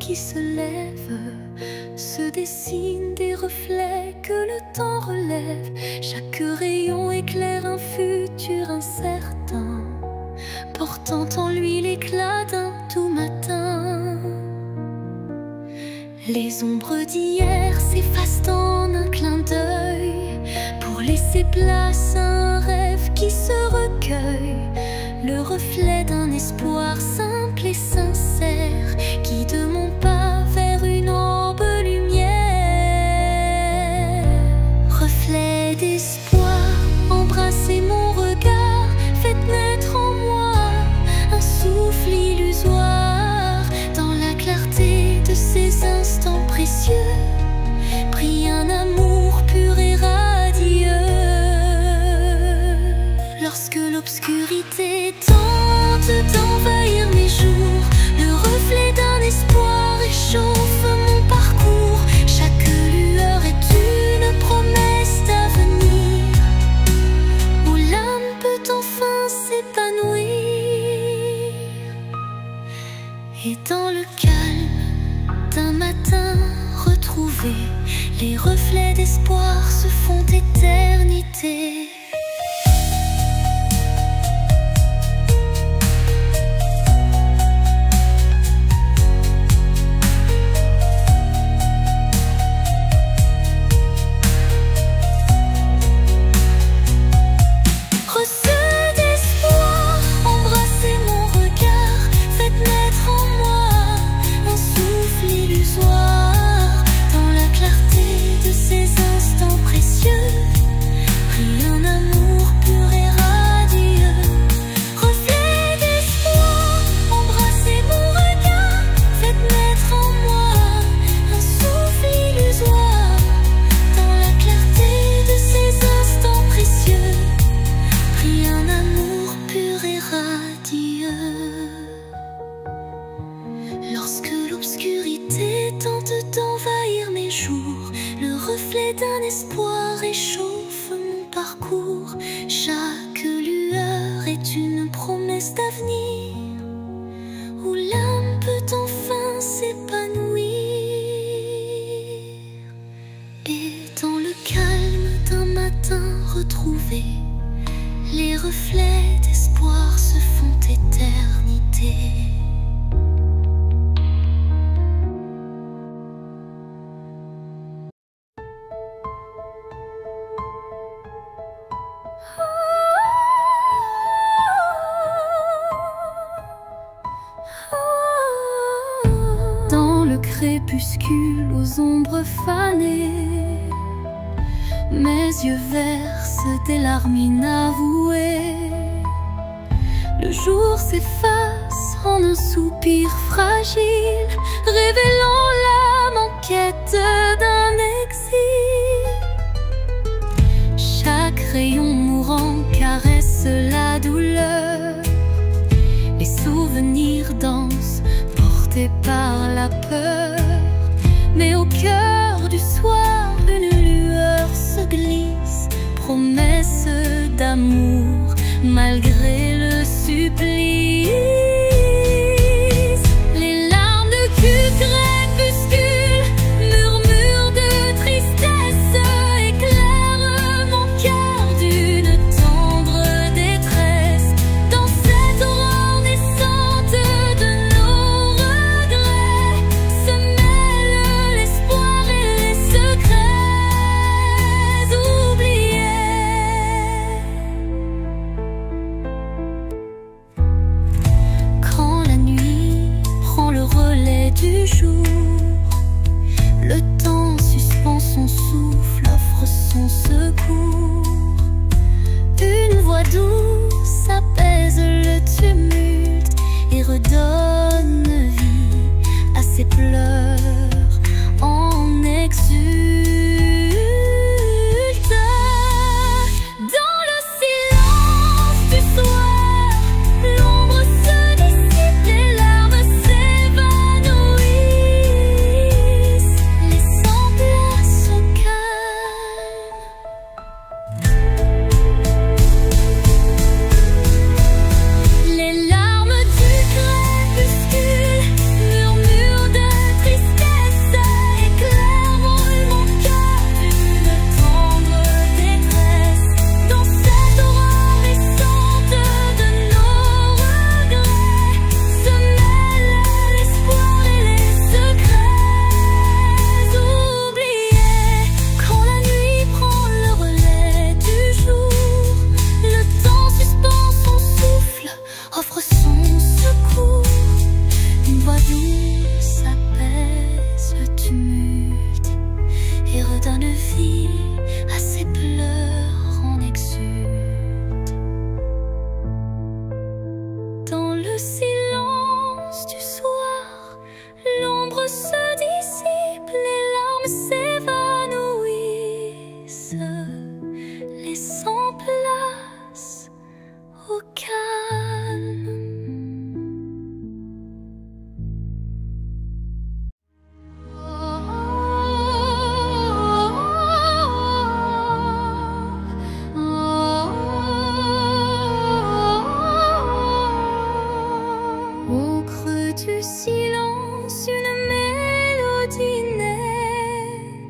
qui se lève, se dessinent des reflets que le temps relève. Chaque rayon éclaire un futur incertain, portant en lui l'éclat d'un tout matin. Les ombres d'hier s'effacent en un clin d'œil, pour laisser place à un rêve qui se recueille. Le reflet d'un espoir simple et sincère, guide mon pas vers une orbe lumière. Reflet d'espoir, embrassez mon regard, faites naître en moi un souffle illusoire. Dans la clarté de ces instants précieux, brille un amour pur et radieux. Lorsque l'obscurité tente d'envahir mes jours, le reflet d'un espoir réchauffe mon parcours. Chaque lueur est une promesse d'avenir, où l'âme peut enfin s'épanouir. Et dans le calme d'un matin retrouvé, les reflets d'espoir se font éternité. Lorsque l'obscurité tente d'envahir mes jours, le reflet d'un espoir réchauffe mon parcours. Chaque lueur est une promesse d'avenir, où l'âme peut enfin s'épanouir. Et dans le calme d'un matin retrouvé, les reflets d'espoir se font éternité. Dans le crépuscule aux ombres fanées, mes yeux versent des larmes inavouées. Le jour s'efface en un soupir fragile, révélant l'âme en quête d'un exil. Chaque rayon mourant caresse la douleur, les souvenirs dansent portés par la peur. Mais au cœur du soir, une lueur se glisse, promesse d'amour malgré le supplice. Les larmes de crépuscule, murmures de tristesse, éclairent mon cœur d'une tendre détresse. Dans cette aurore naissante de nos regrets, se mêlent l'espoir et les secrets oubliés. Quand la nuit prend le relais du jour, le temps suspend son souffle, offre son secours. Une voix douce apaise le tumulte et redonne vie à ses pleurs en exulte. Dans le silence du soir, l'ombre se dissipe, les larmes s'évanouissent, laissant place au calme. son secours. Une voix douce apaise le tumulte et redonne vie à ses pleurs en exulte. Dans le silence du soir, l'ombre se dissipe, les larmes s'évanouissent, laissant place au calme. Au creux du silence, une mélodie naît,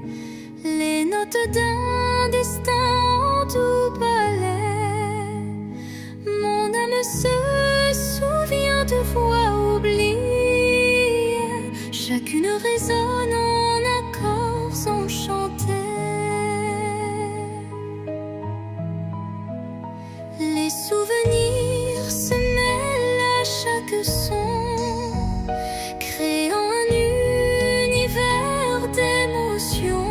les notes d'un destin en doux ballet. Mon âme se souvient de voix oubliées, chacune résonne en accords enchantés. Les souvenirs se mêlent à chaque son, créant un univers d'émotions.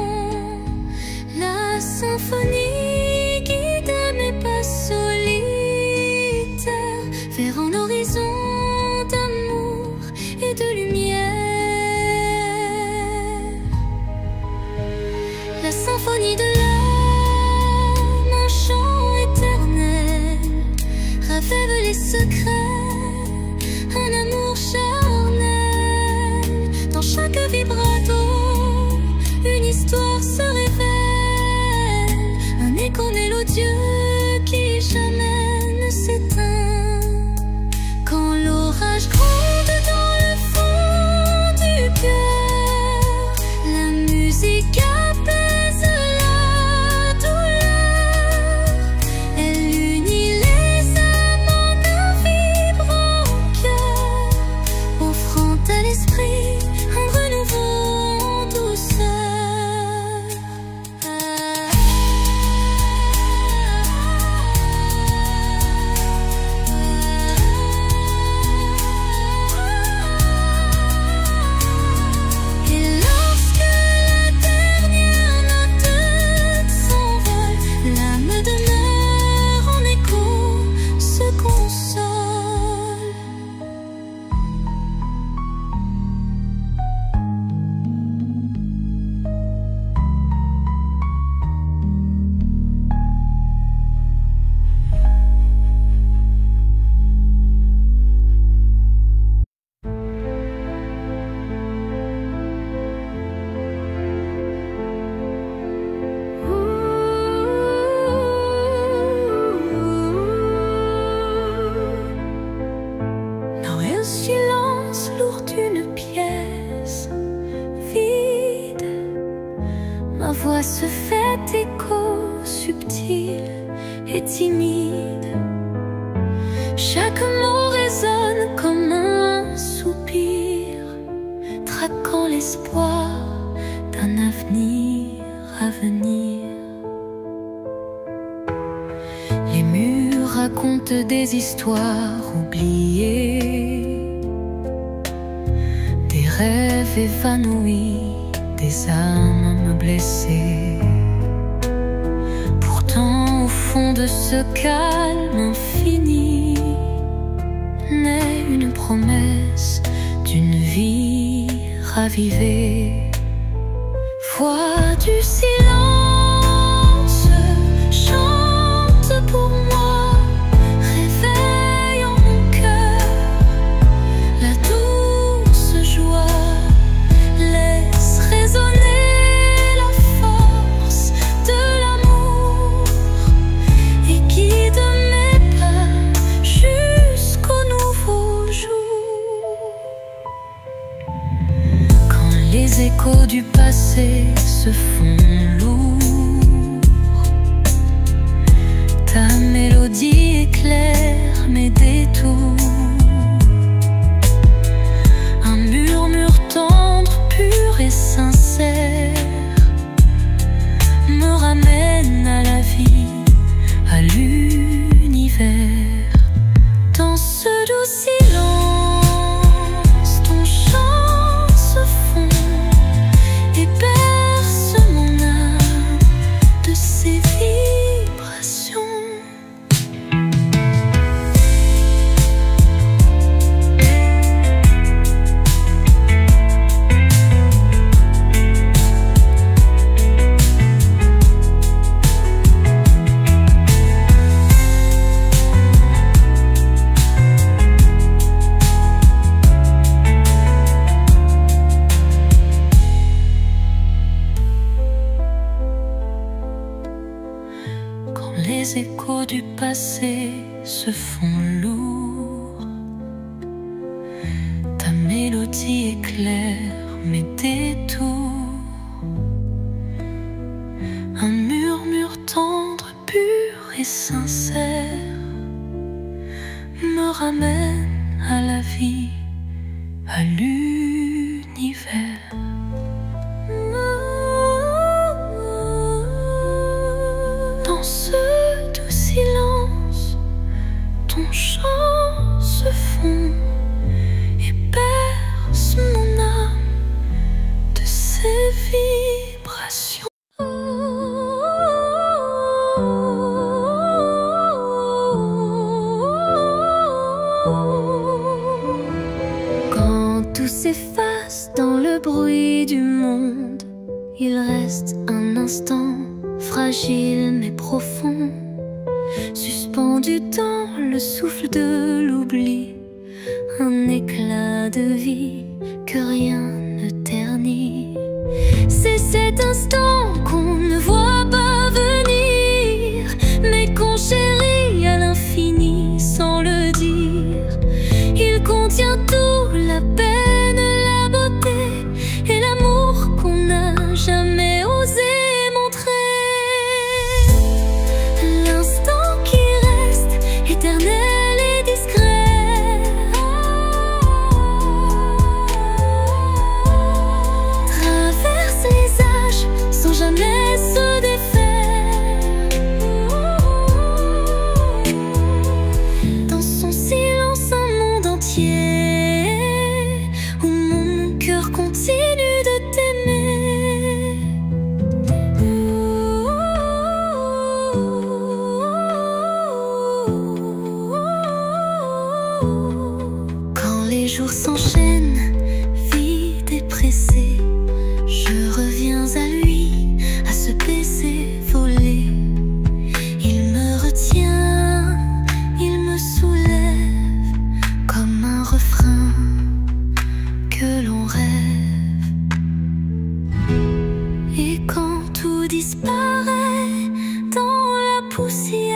La symphonie guide mes pas solitaires vers un horizon d'amour et de lumière. La symphonie de l'âme, un chant éternel, révèle les secrets, un amour charnel. Dans chaque vibrato, une histoire se révèle, un écho mélodieux qui jamais ne s'éteint. Quand l'orage gronde dans le fond du cœur, la musique apaise la douleur. Elle unit les âmes en un vibrant cœur, offrant à l'esprit un renouveau en douceur. Et lorsque la dernière note s'envole, l'âme demeure en écho, se console. Dans un silence lourd d'une pièce vide, ma voix se fait écho subtil et timide. Chaque mot résonne comme un soupir, traquant l'espoir d'un avenir à venir. Les murs racontent des histoires oubliées, des rêves évanouis, des âmes blessées. Pourtant, au fond de ce calme infini, naît une promesse d'une vie ravivée. Voix du silence, chante pour moi, réveille en mon cœur la douce joie, laisse résonner la force de l'amour et guide mes pas jusqu'au nouveau jour. Quand les échos du passé se font lourds, ta mélodie éclaire mes détours. Un murmure tendre, pur et sincère me ramène à la vie, à l'univers. Dans ce doux petit éclair, mes détours, un murmure tendre, pur et sincère me ramène à la vie, à l'univers. Dans ce doux silence, ton chant se fond et berce mon âme de ses vibrations. Quand tout s'efface dans le bruit du monde, il reste un instant fragile mais profond, suspendu dans le souffle de l'oubli, un éclat de vie que rien ne ternit. C'est cet instant qu'on ne voit pas venir, mais qu'on chérit à l'infini sans le dire. Il contient tout, la peine, la beauté et l'amour qu'on n'a jamais osé montrer. L'instant qui reste éternel et discret, traverse les âges sans jamais se défaire. Dans son silence, un monde entier où mon cœur continue de t'aimer. Quand les jours s'enchaînent, vides et pressés, je reviens à lui, à ce baiser volé. Il me retient, il me soulève comme un refrain que l'on rêve. Et quand tout disparaît dans la poussière,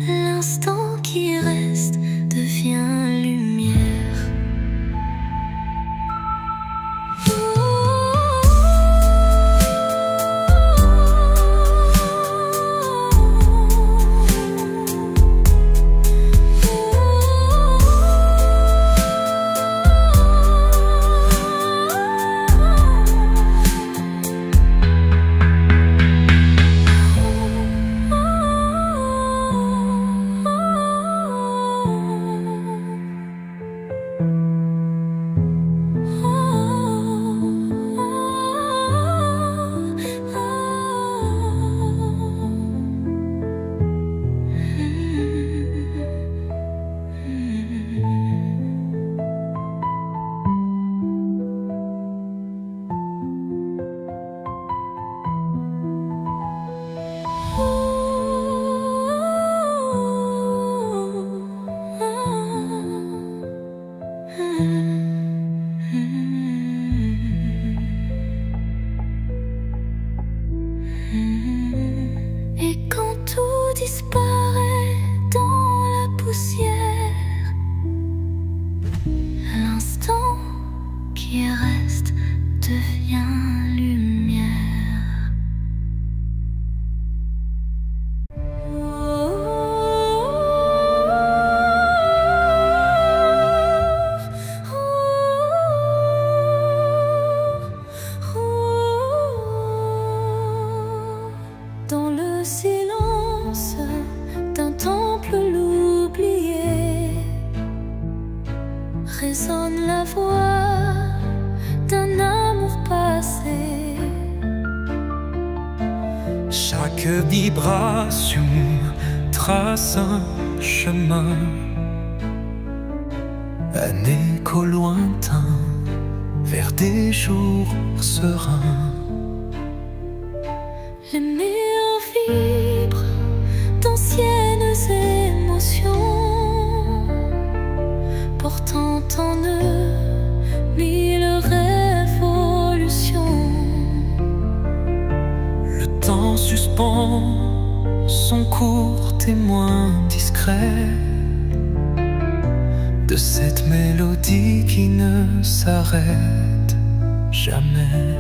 l'instant qui reste devient lumière. Et quand tout disparaît dans la poussière, l'instant qui reste devient lumière. Dans le silence d'un temple l'oublié, résonne la voix d'un amour passé. Chaque vibration trace un chemin, un écho lointain vers des jours sereins. Les murs vibrent d'anciennes émotions, portant en eux mille révolutions. Le temps suspend son court témoin discret, de cette mélodie qui ne s'arrête jamais.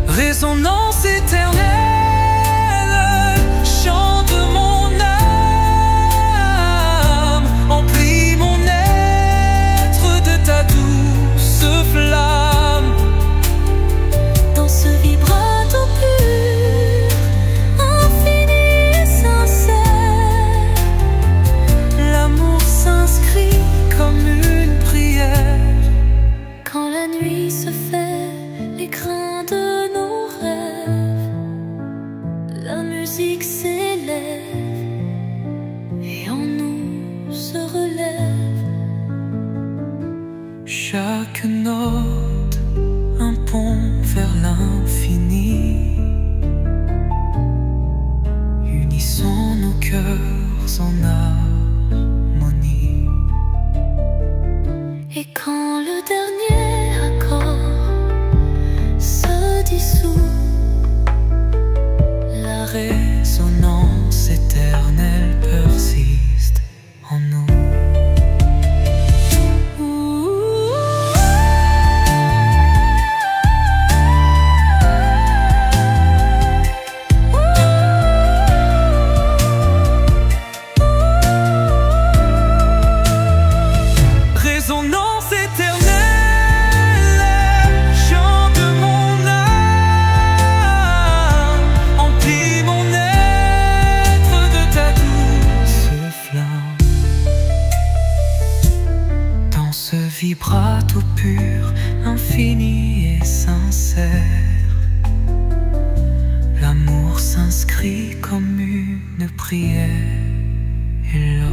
Résonance éternelle, chant de mon âme, emplis mon être de ta douce flamme. Dans ce vibrato pur, infini et sincère, l'amour s'inscrit comme une prière. quand la nuit se fait l'écrin de nos rêves, la musique s'élève et en nous se relève. Chaque note, un pont vers l'infini. Unissons nos cœurs en harmonie. Et quand le dernier accord se dissout, La résonance éternelle persiste en nous. Résonance éternelle, chant de mon âme, emplis mon être de ta douce flamme. Dans ce vibrato pur, infini et sincère, l'amour s'inscrit comme une prière. Et l'or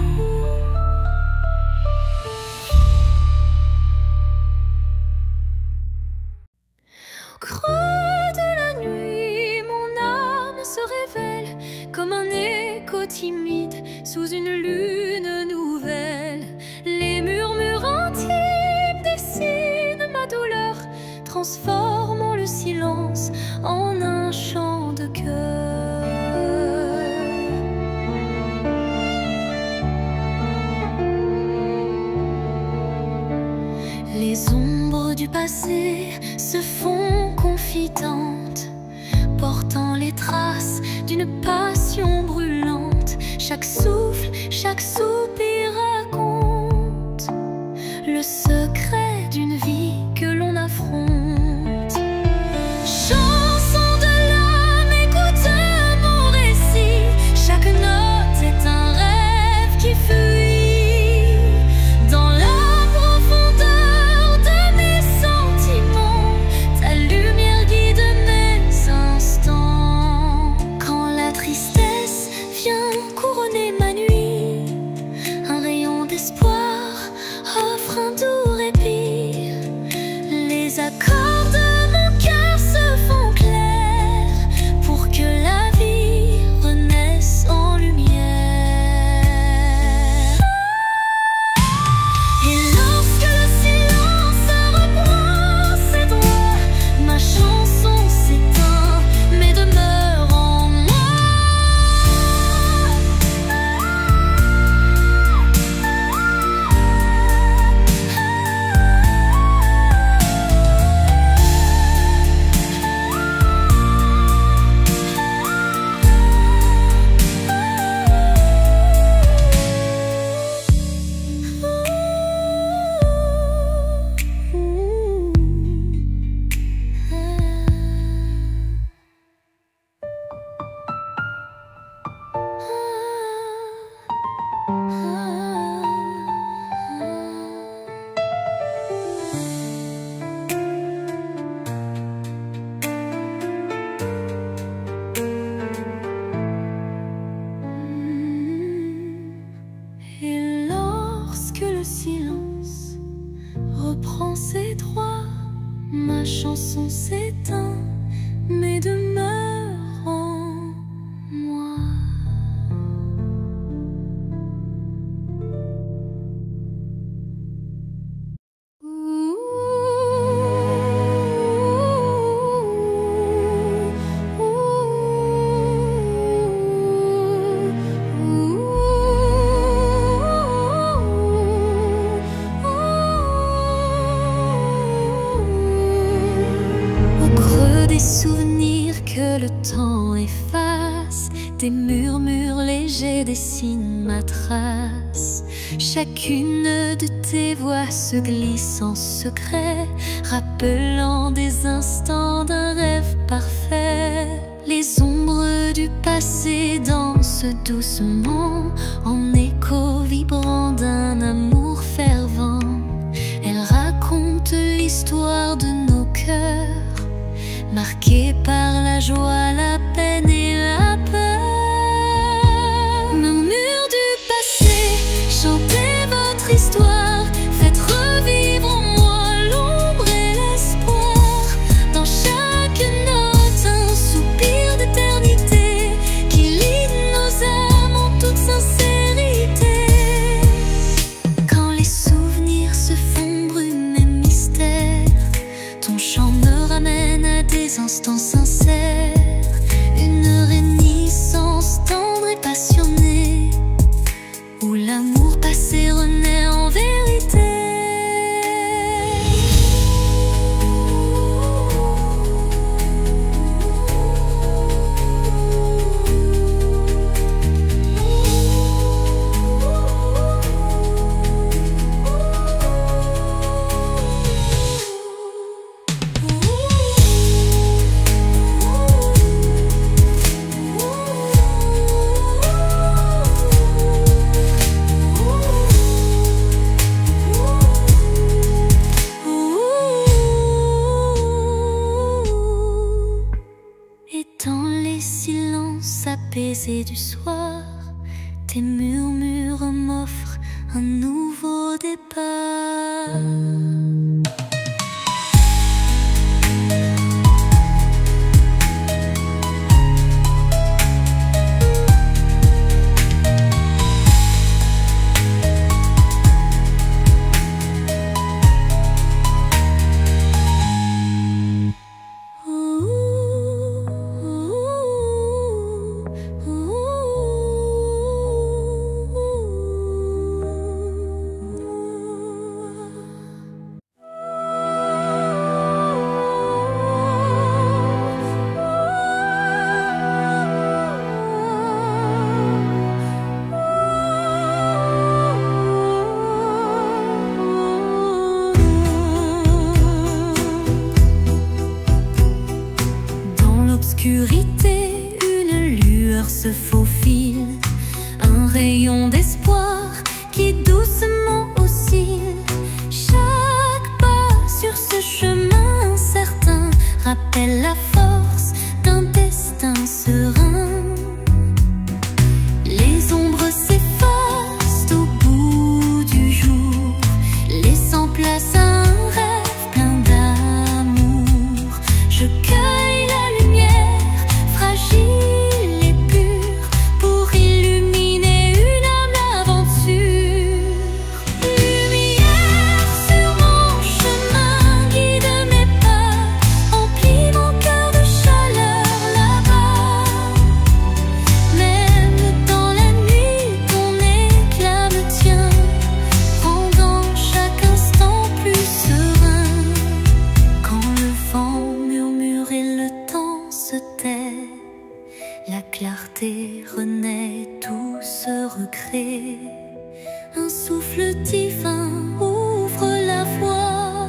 au creux de la nuit, mon âme se révèle comme un écho timide sous une lune nouvelle. Les murmures intimes dessinent ma douleur, transformant le silence en un chant de cœur. Les ombres du passé se font confidentes, portant les traces d'une passion brûlante. Chaque souffle, chaque soupir raconte le secret d'une vie que l'on affronte. Chanson de l'âme, écoute mon récit. Chaque note est un rêve qui fuit dans la profondeur de mes sentiments. Ta lumière guide mes instants. Quand la tristesse vient couronner ma nuit, un rayon d'espoir offre un doux répit. Les accords de mon cœur se font clairs pour que la vie renaisse en lumière. Et lorsque le silence reprend ses droits, ma chanson s'éteint mais demeure en moi. Et lorsque le silence reprend ses droits, ma chanson s'éteint mais demeure en moi. je dessine ma trace. Chacune de tes voix se glisse en secret, rappelant des instants d'un rêve parfait. Les ombres du passé dansent doucement, en écho vibrant d'un amour fervent. Elles racontent l'histoire de nos cœurs, marqués par la joie, la peine et la peur. Murmures du passé, chantez votre histoire, faites revivre en moi l'ombre et l'espoir. Dans chaque note, un soupir d'éternité qui lie nos âmes en toute sincérité. Quand les souvenirs se font brume et mystère, ton chant me ramène à des instants sincères, une réminiscence tendre et passionnée, où l'amour passé renaît en vérité. Et dans les silences apaisés du soir, tes murmures m'offrent un nouveau départ. L'obscurité, une lueur se faufile, un rayon d'espoir qui doucement oscille. Chaque pas sur ce chemin incertain rappelle la force d'un destin serein. Les ombres s'effacent au bout du jour, laissant place à un rêve plein d'amour. Je cueille la lumière fragile et pure pour illuminer une âme d'aventure. Lumière sur mon chemin, guide mes pas, emplis mon cœur de chaleur là-bas. Même dans la nuit, ton éclat me tient, rendant chaque instant plus serein. Quand le vent murmure et le temps se tait, la clarté renaît, tout se recrée. Un souffle divin ouvre la voie,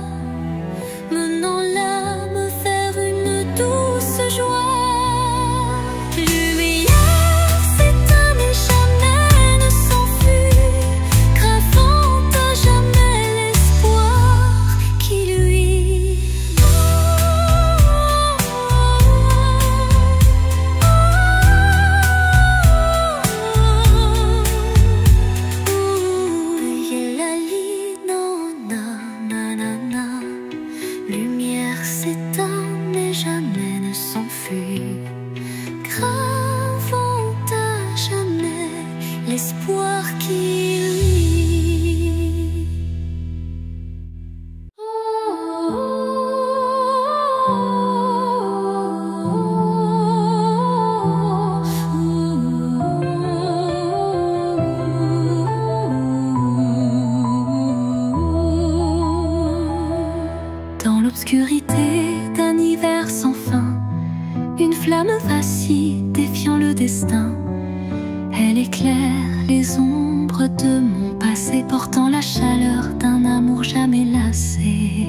menant l'âme vers une douce joie. Lumière s'éteint mais jamais ne s'enfuit, gravant à jamais l'espoir qui luit. Lumière s'éteint mais jamais ne s'enfuit, gravant à jamais l'espoir qui luit. Dans l'obscurité d'un hiver sans fin, une flamme vacille défiant le destin. Elle éclaire les ombres de mon passé, portant la chaleur d'un amour jamais lassé.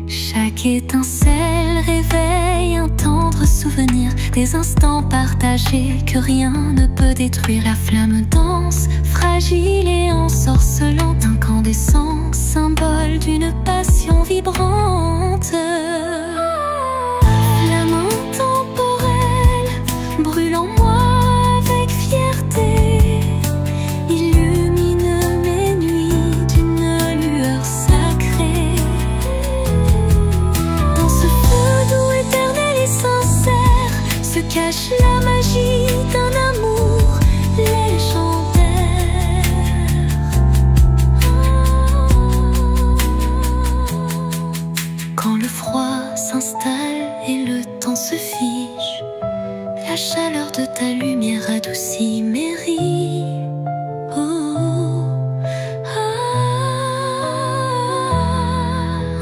Chaque étincelle réveille un tendre souvenir, des instants partagés que rien ne peut détruire. La flamme danse, fragile et ensorcelante, incandescent, symbole d'une passion vibrante. Flamme intemporelle, brûle en moi avec fierté, illumine mes nuits d'une lueur sacrée. Dans ce feu doux, éternel et sincère, se cache la magie d'un amour légendaire. Quand le froid s'installe et le temps se fige, la chaleur de ta lumière adoucit mes rides.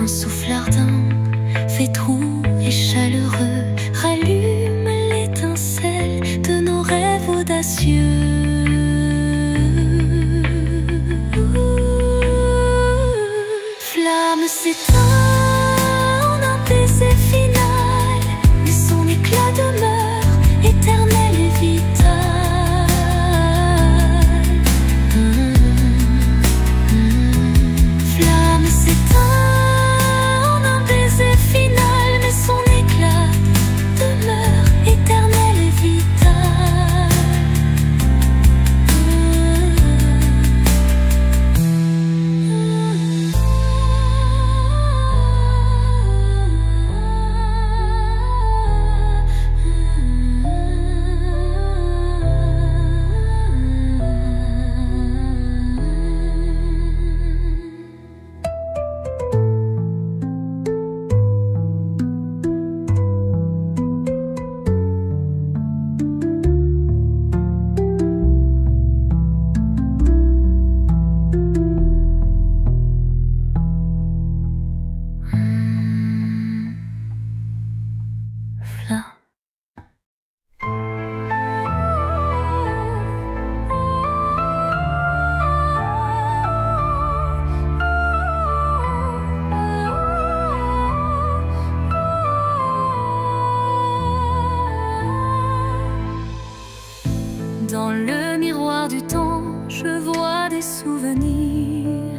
Un souffle ardent, fait doux et chaleureux, rallume l'étincelle de nos rêves audacieux. Flamme s'éteint en un baiser final, mais son éclat demeure éternel et vital. Flamme s'éteint en un baiser final, mais son éclat demeure éternel et vital. Dans le miroir du temps, je vois des souvenirs,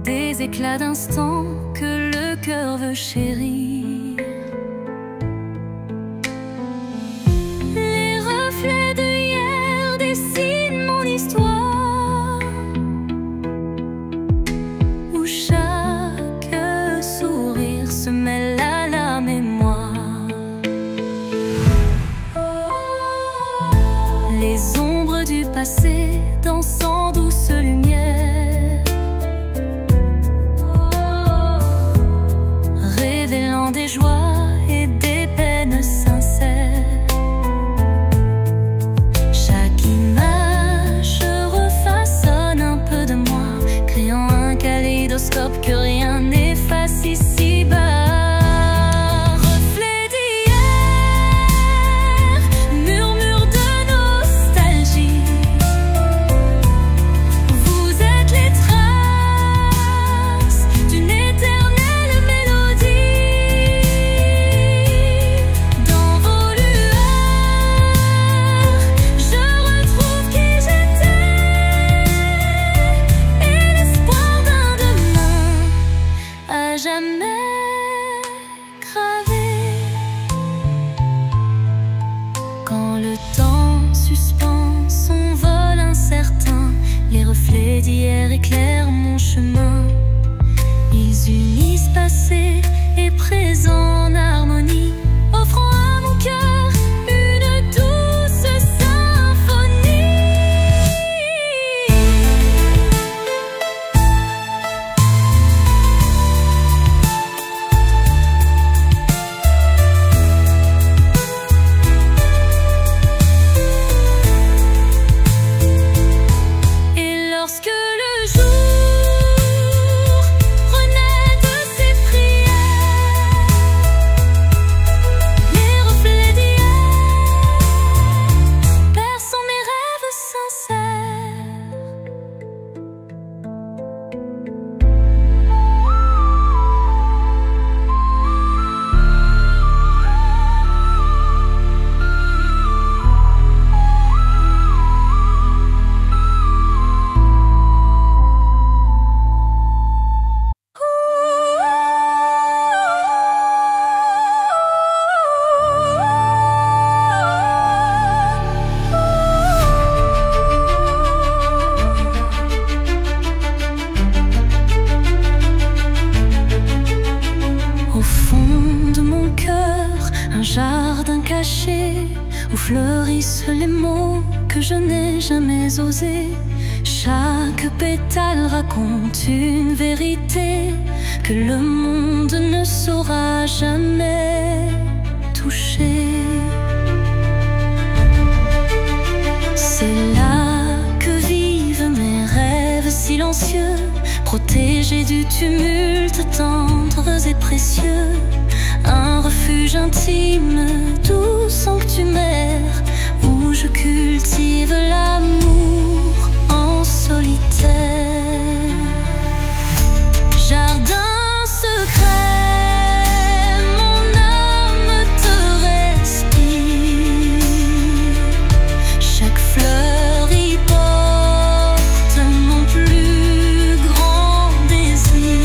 des éclats d'instants que le cœur veut chérir. Les reflets de hier dessinent mon histoire, où chaque sourire se mêle à la mémoire. Les ombres du passé dansent en douce lumière, révélant des joies et des peines sincères. Chaque image refaçonne un peu de moi, créant un kaléidoscope que rien n'efface ici-bas. Jamais gravé. Quand le temps suspend son vol incertain, les reflets d'hier éclairent mon chemin. Ils unissent passé et présent en harmonie, offrant à mon cœur une douce symphonie. fleurissent les mots que je n'ai jamais osés. Chaque pétale raconte une vérité que le monde ne saura jamais toucher. C'est là que vivent mes rêves silencieux, protégés du tumulte, tendres et précieux. Un refuge intime, doux sanctuaire, où je cultive l'amour en solitaire. Jardin secret, mon âme te respire. Chaque fleur y porte mon plus grand désir.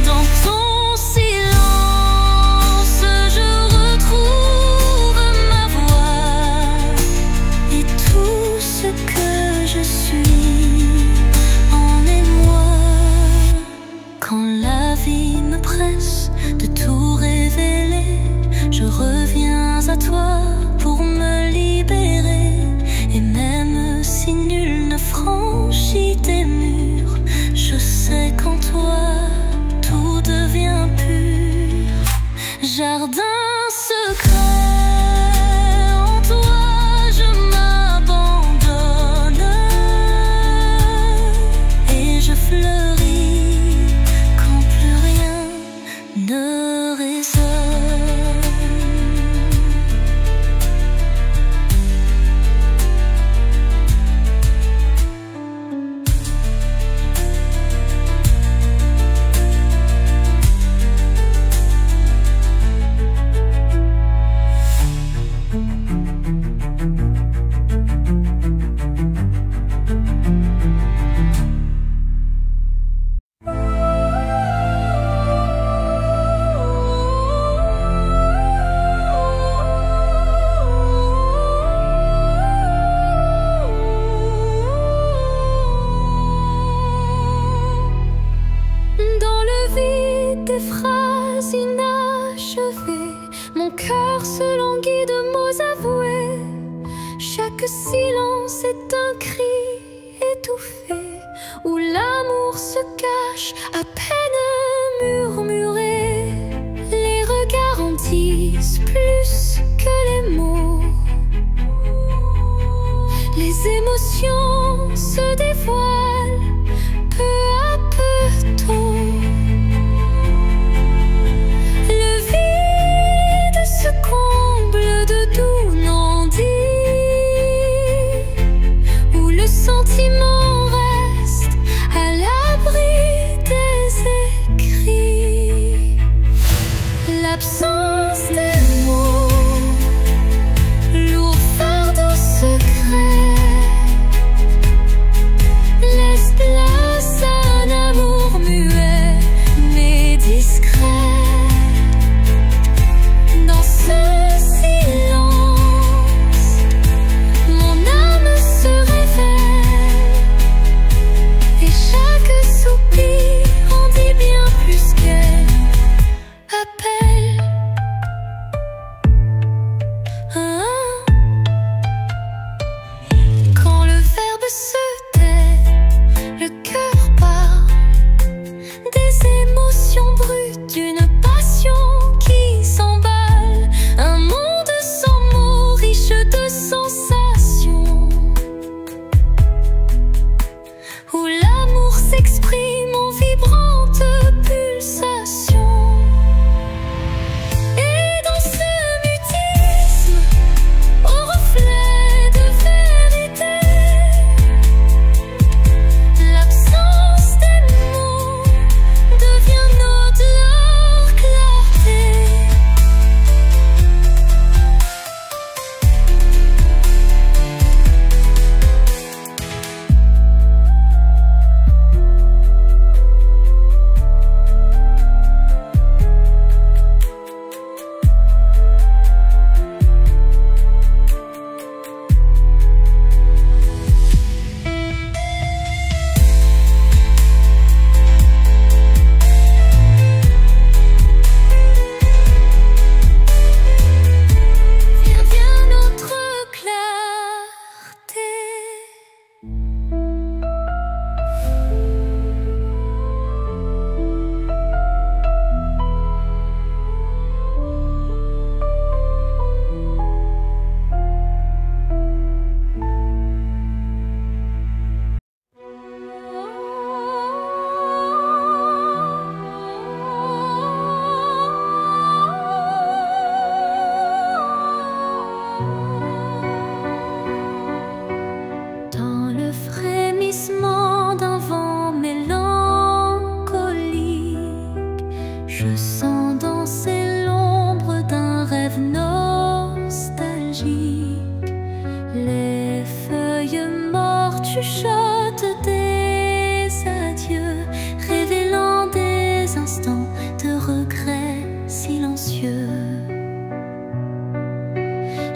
Dans ton silence, je retrouve ma voix et tout ce que je suis en émoi. Quand la vie me presse de tout révéler, je reviens à toi pour me libérer. Et même si nul ne franchit tes murs, je sais qu'en toi tout devient pur. Jardin secret, en toi je m'abandonne et je fleuris quand plus rien ne résonne. Dans le vide des phrases inachevées, mon cœur se languit de mots avoués. Chaque silence est un cri étouffé, où l'amour se cache à peine murmuré. Les regards en disent plus que les mots. Les émotions se dévoilent peu à peu tôt. Le vide se comble de doux non-dits, où le sentiment reste à l'abri des écrits. L'absence des mots, lourd fardeau secret,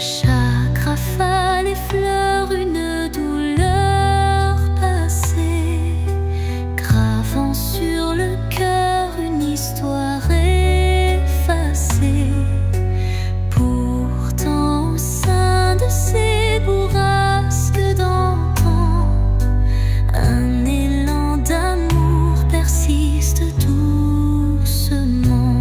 Chaque rafale effleure une douleur passée, gravant sur le cœur une histoire effacée. Pourtant au sein de ces bourrasques d'antan, un élan d'amour persiste doucement.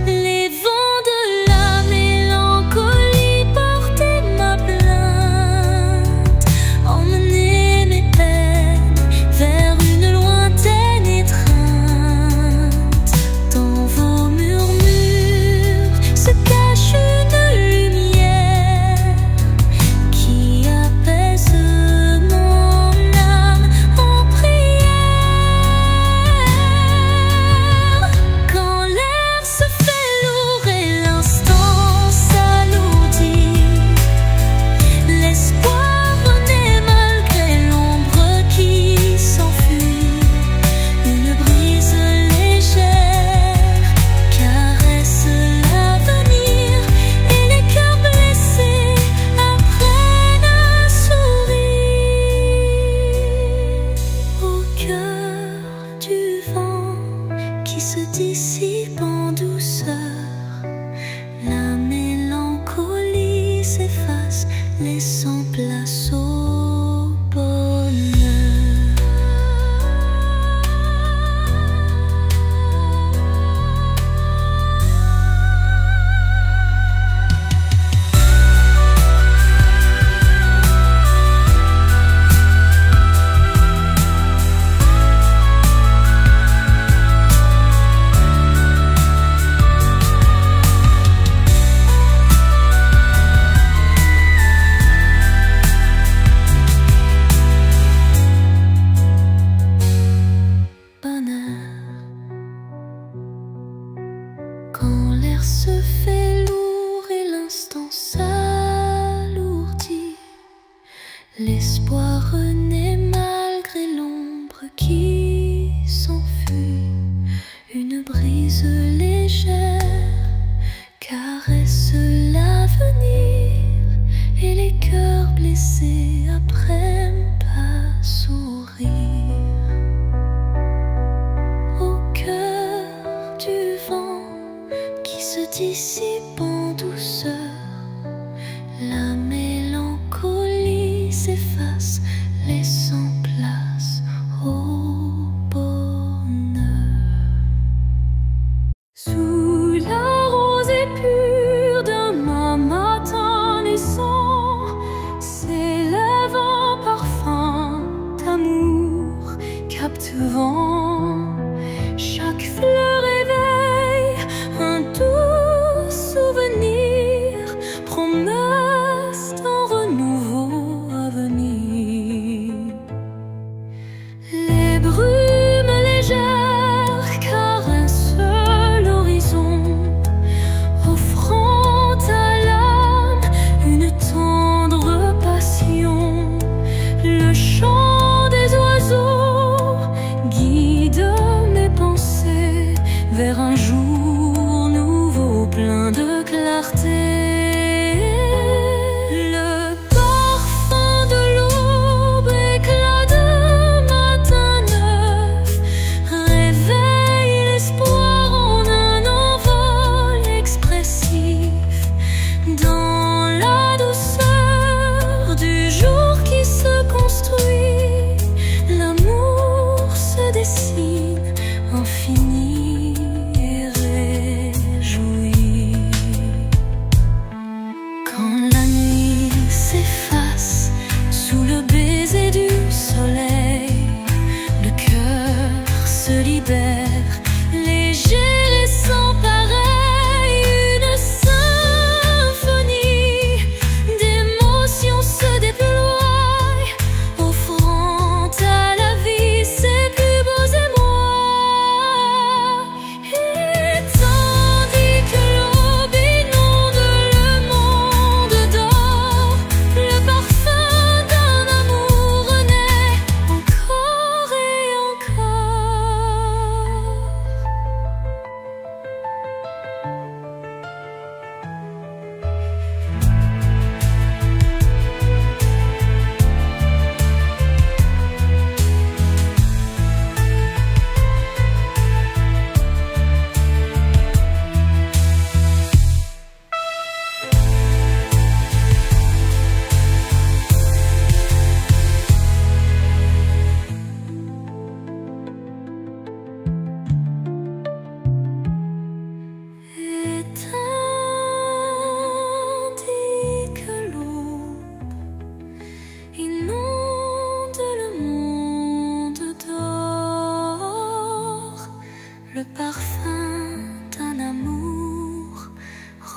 Les vents de la mélancolie portaient ma plainte, emmenaient mes peines vers une lointaine étreinte. Dans vos murmures se cache une lumière qui apaise mon âme en prière. Quand l'air se fait lourd et l'instant s'alourdit, l'espoir renaît malgré l'ombre qui s'enfuit. Une brise légère caresse l'avenir et les cœurs blessés apprennent à sourire. Au cœur du vent qui se dissipe en douceur, la mélancolie s'efface, laissant place au bonheur. Quand l'air se fait lourd et l'instant s'alourdit, l'espoir renaît malgré l'ombre qui s'enfuit. Une brise légère caresse l'avenir et les cœurs blessés apprennent à sourire. Au cœur du vent qui se dissipe en douceur, la mélancolie s'efface, laissant place au bonheur. Sous la rosée pure d'un matin naissant s'élève un parfum d'amour captivant. Chaque fleur éveille un doux souvenir, promesse d'un renouveau à venir. Les brumes légères caressent l'horizon, offrant à l'âme une tendre passion. Le chant des oiseaux guide mes pensées vers un jour nouveau plein de clarté. Le parfum de l'aube, éclat de matin neuf, réveille l'espoir en un envol expressif. Dans la douceur du jour qui se construit, l'amour se dessine infini et réjoui.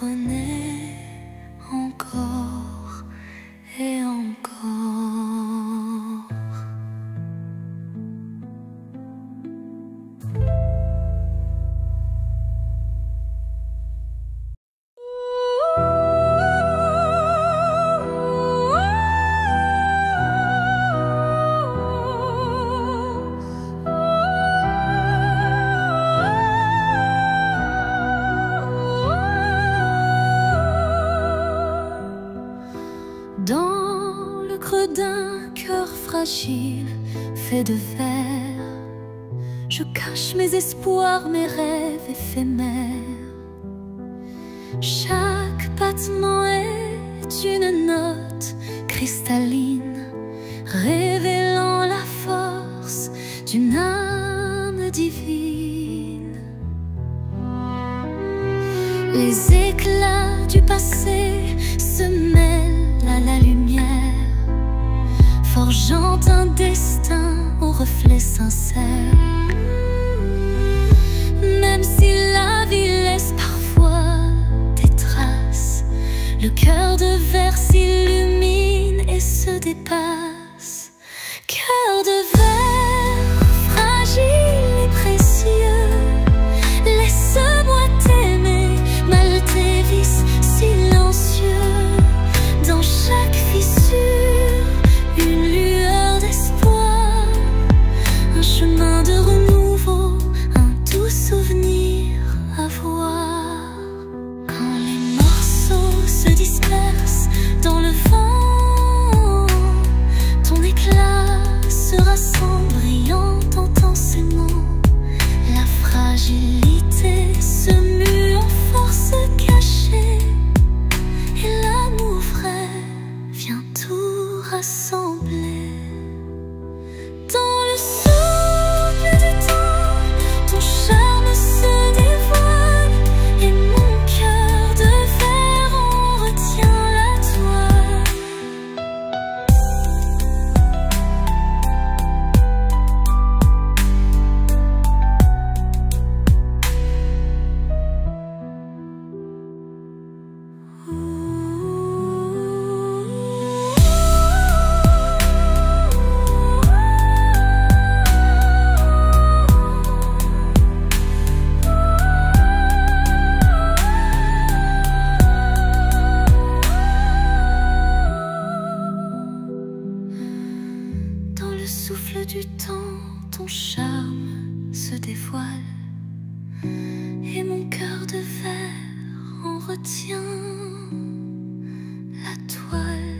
renaît encore et encore. Dans le creux d'un cœur fragile fait de verre, je cache mes espoirs, mes rêves éphémères. Chaque battement est une note cristalline, révélant la force d'une âme divine. Les éclats du passé se mêlent à la lumière, forgeant un destin au reflet sincère. Même si la vie laisse parfois des traces, le cœur de verre s'illumine et se dépasse. Cœur de verre, fragile et précieux, laisse-moi t'aimer, malgré tes vices silencieux. Dans chaque fissure, une lueur d'espoir, un chemin de renouveau, un doux souvenir à voir. Quand les morceaux se dispersent dans le vent, ton éclat se rassemble brillant, entends ces mots. La fragilité se mue en force cachée, et l'amour vrai vient tout rassembler. Dans le souffle du temps, ton charme se dévoile, et mon cœur de verre en retient la toile. Dans le souffle du temps, ton charme se dévoile, et mon cœur de verre en retient la toile.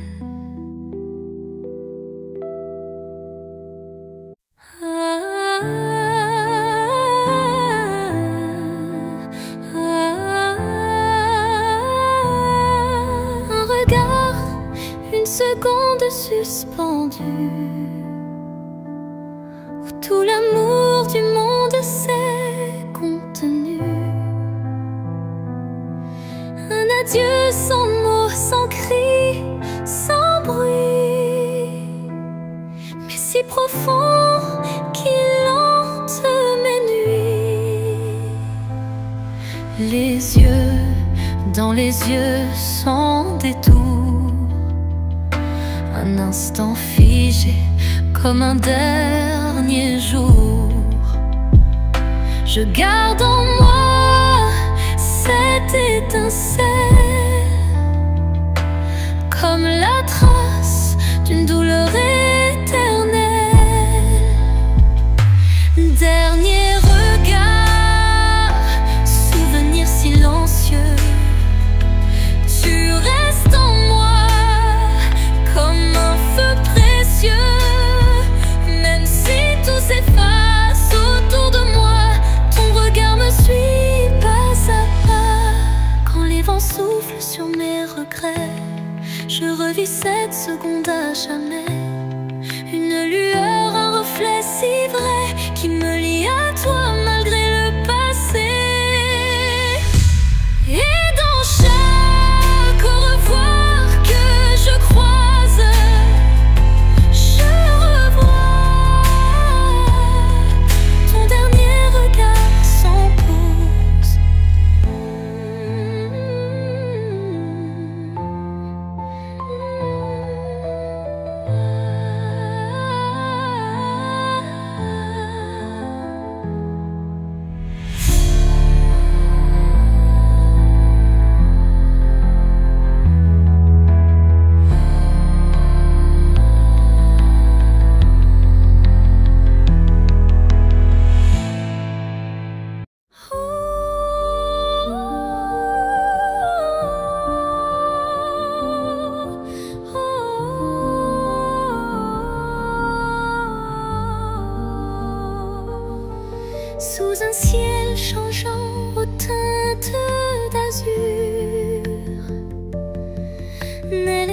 Un regard, une seconde suspendue, où tout l'amour du monde s'est contenu. Un adieu sans mots, sans cri, sans bruit, mais si profond qu'il hante mes nuits. Les yeux dans les yeux sans détour, un instant figé comme un dernier jour. Je garde en moi cette étincelle, comme la trace d'une douleur éternelle. Dernier regard, souvenir silencieux, tu restes en moi comme un feu précieux. Même si tout s'efface autour de moi, ton regard me suit pas à pas. Quand les vents soufflent sur mes regrets, je revis cette seconde à jamais. Une lueur, un reflet si vrai qui me lie à toi malgré le passé. Et dans chaque au revoir que je croise, je revois ton dernier regard sans pause.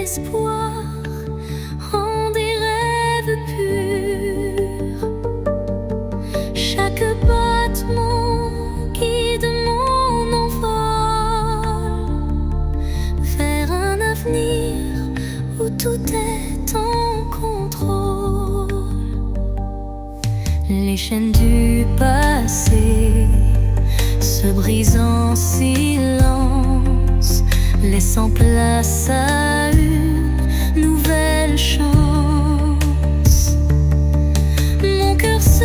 l'espoir en des rêves purs. Chaque battement guide mon envol vers un avenir où tout est en contrôle. Les chaînes du passé se brisent en silence, laissant place à une nouvelle chance. Mon cœur se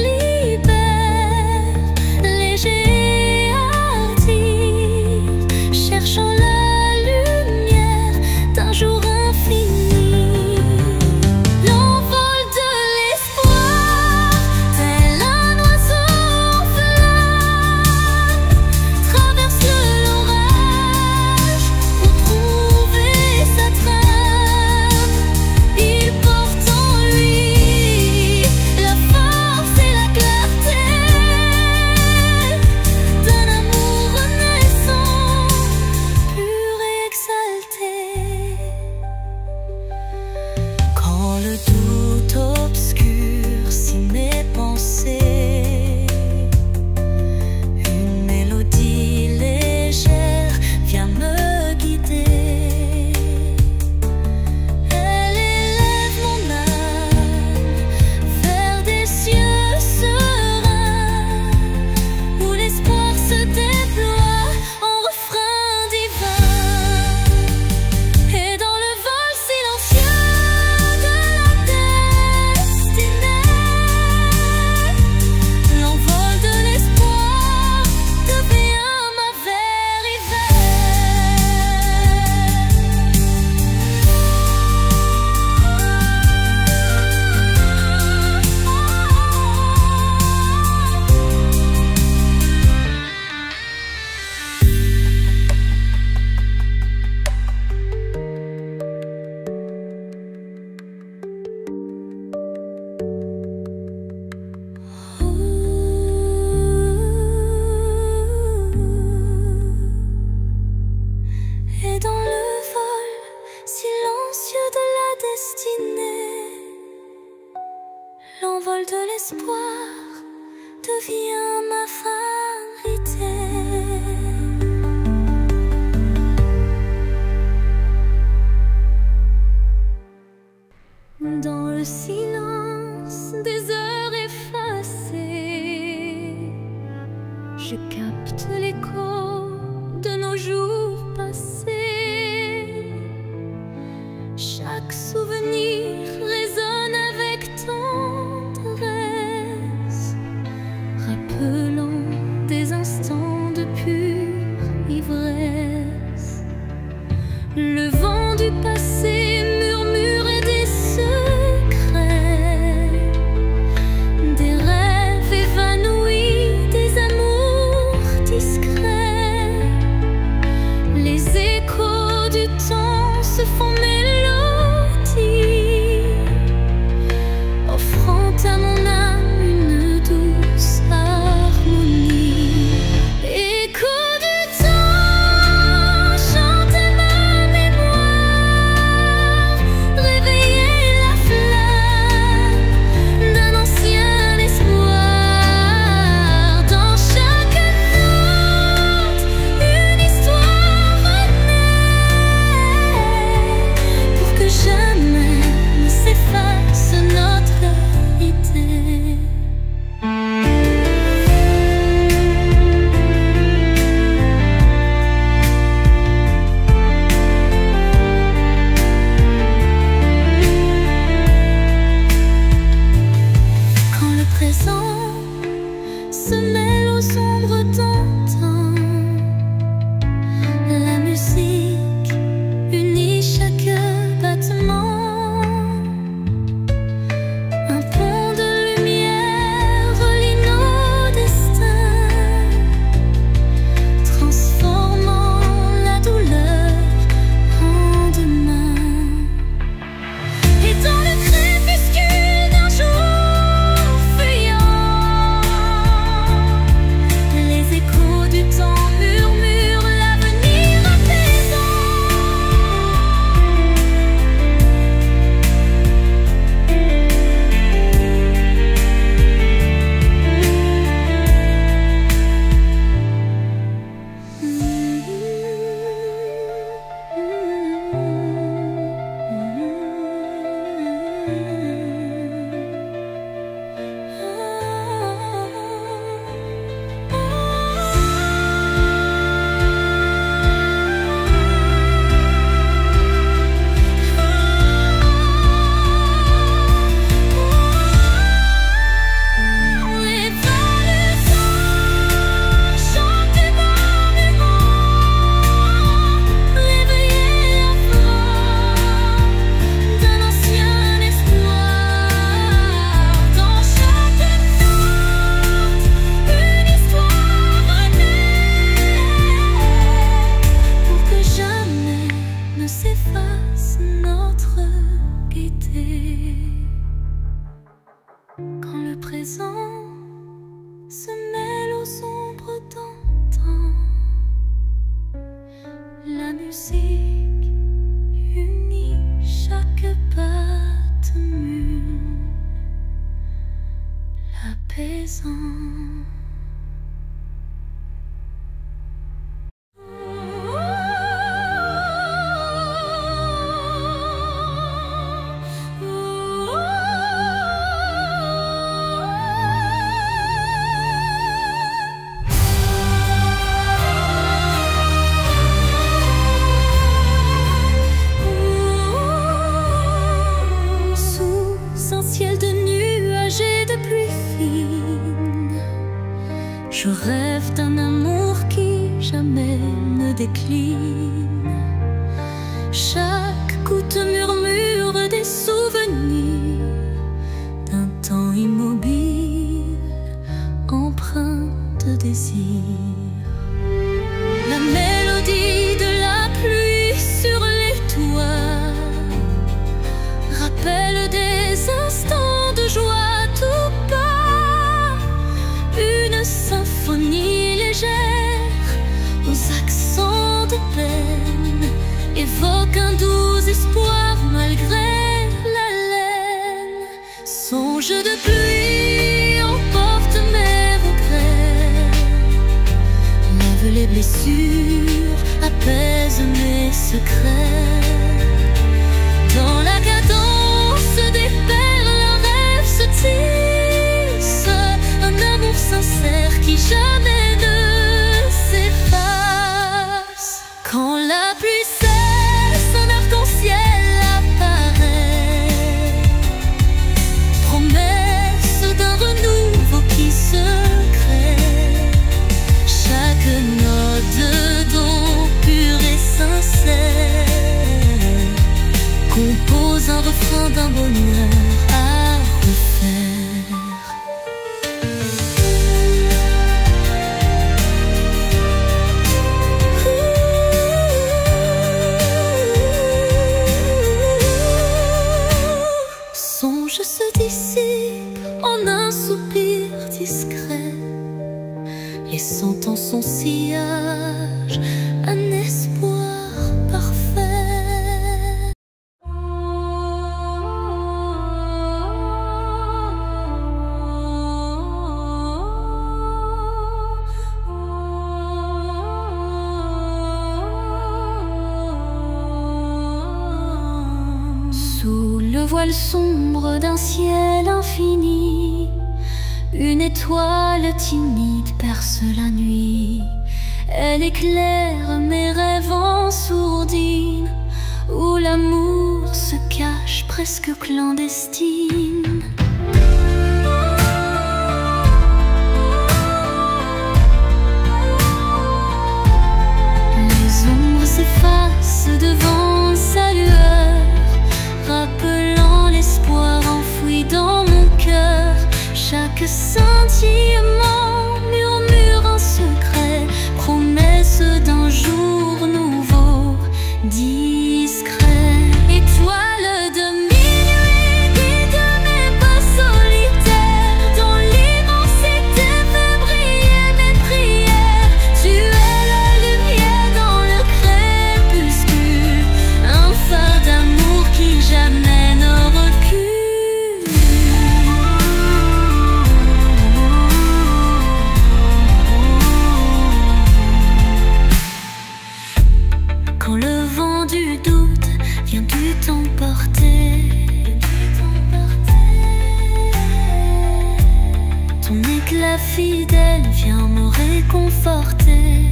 libère, léger et hardi, cherchant la lumière d'un jour infini. L'envol de l'espoir, tel un oiseau en flamme, traverse l'orage pour trouver sa trame. Il porte en lui la force et la clarté d'un amour renaissant, pur et exalté. Quand le doute obscurcit mes pensées, une mélodie légère vient me guider. Elle élève mon âme vers des cieux sereins, où l'espoir se déploie en refrain divin. Et dans le vol silencieux de la destinée, l'envol de l'espoir devient ma vérité. Et dans le vol silencieux de la destinée, l'envol de l'espoir devient ma vérité. Dans le silence des heures effacées, je capte l'écho de nos jours passés. Chaque souvenir résonne avec tendresse, rappelant des instants de pure ivresse. Le vent du passé murmure des secrets, des rêves évanouis, des amours discrets. Les échos du temps se font mélodie, offrant à mon âme une douce harmonie. Écho du temps, chantez ma mémoire, réveillez la flamme d'un ancien espoir. Dans chaque note, une histoire renaît, quand le présent se mêle aux ombres d'antan. La musique unit chaque patte mue, l'apaisant. Je rêve d'un amour qui jamais ne décline. Chaque goutte murmure des souvenirs d'un temps immobile, empreint de désir. La mélodie de la pluie sur les toits rappelle des instants de joie tout bas. Une symphonie légère aux accents de peine évoque un doux espoir malgré la laine. Songe de pluie emporte mes regrets, lave les blessures, apaise mes secrets. Dans la cadence des perles, un rêve se tisse, un amour sincère qui jamais ne s'efface. Quand la pluie cesse, un arc-en-ciel apparaît, promesse d'un renouveau qui se crée. Chaque note d'eau pure et sincère compose un refrain d'un bonheur à refaire. Songe se dissipe en un soupir discret, laissant en son sillage un espoir parfait. Sous le voile sombre d'un ciel infini, une étoile timide perce la nuit. Elle éclaire mes rêves en sourdine, où l'amour se cache presque clandestine. Les ombres s'effacent devant sa lueur, rappelant l'espoir enfoui dans mon cœur. Chaque scintillement murmure un secret, promesse d'un jour nouveau, discret. Étoile de minuit, guide mes pas solitaires, dans l'immensité fait briller mes prières. Tu es la lumière dans le crépuscule, un phare d'amour qui jamais ne recule. Quand le vent du doute vient du t'emporter, ton éclat fidèle vient me réconforter.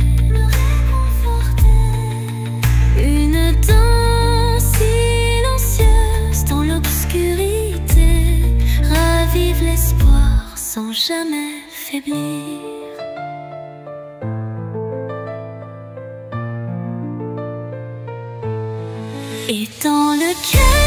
Une danse silencieuse dans l'obscurité ravive l'espoir sans jamais faiblir. Et dans le cœur